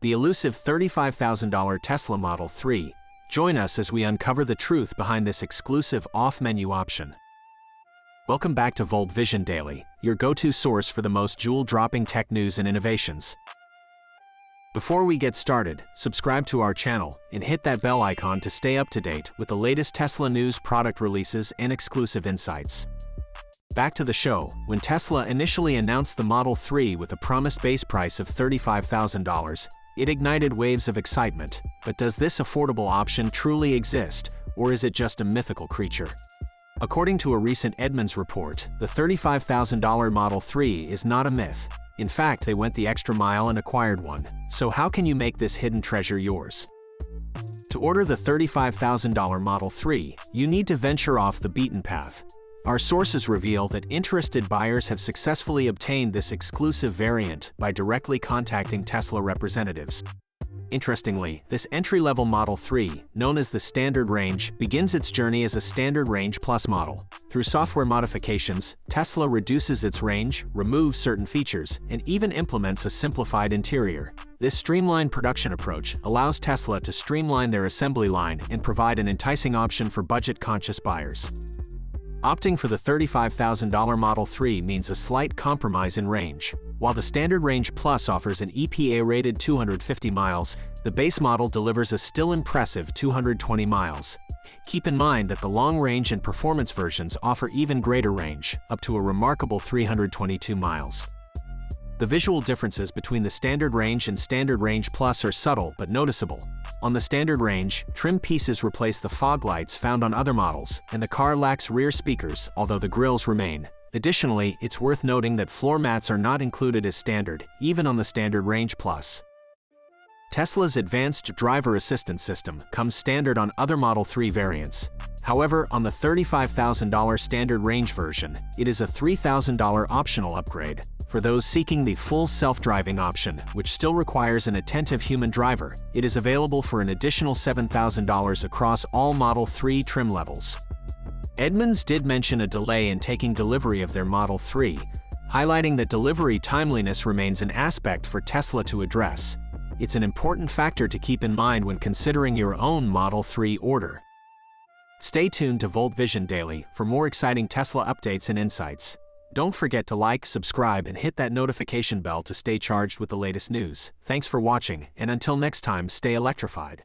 the elusive $35,000 Tesla Model 3. Join us as we uncover the truth behind this exclusive off-menu option. Welcome back to Volt Vision Daily, your go-to source for the most jewel-dropping tech news and innovations. Before we get started, subscribe to our channel and hit that bell icon to stay up to date with the latest Tesla news, product releases, and exclusive insights. Back to the show. When Tesla initially announced the Model 3 with a promised base price of $35,000, it ignited waves of excitement. But does this affordable option truly exist, or is it just a mythical creature? According to a recent Edmunds report, the $35,000 Model 3 is not a myth. In fact, they went the extra mile and acquired one. So how can you make this hidden treasure yours? To order the $35,000 Model 3, you need to venture off the beaten path. Our sources reveal that interested buyers have successfully obtained this exclusive variant by directly contacting Tesla representatives. Interestingly, this entry-level Model 3, known as the Standard Range, begins its journey as a Standard Range Plus model. Through software modifications, Tesla reduces its range, removes certain features, and even implements a simplified interior. This streamlined production approach allows Tesla to streamline their assembly line and provide an enticing option for budget-conscious buyers. Opting for the $35,000 Model 3 means a slight compromise in range. While the Standard Range Plus offers an EPA-rated 250 miles, the base model delivers a still impressive 220 miles. Keep in mind that the long-range and performance versions offer even greater range, up to a remarkable 322 miles. The visual differences between the Standard Range and Standard Range Plus are subtle but noticeable. On the Standard Range, trim pieces replace the fog lights found on other models, and the car lacks rear speakers, although the grilles remain. Additionally, it's worth noting that floor mats are not included as standard, even on the Standard Range Plus. Tesla's advanced driver assistance system comes standard on other Model 3 variants. However, on the $35,000 Standard Range version, it is a $3,000 optional upgrade. For those seeking the full self-driving option, which still requires an attentive human driver, it is available for an additional $7,000 across all Model 3 trim levels. Edmunds did mention a delay in taking delivery of their Model 3, highlighting that delivery timeliness remains an aspect for Tesla to address. It's an important factor to keep in mind when considering your own Model 3 order. Stay tuned to Volt Vision Daily for more exciting Tesla updates and insights. Don't forget to like, subscribe, and hit that notification bell to stay charged with the latest news. Thanks for watching, and until next time, stay electrified.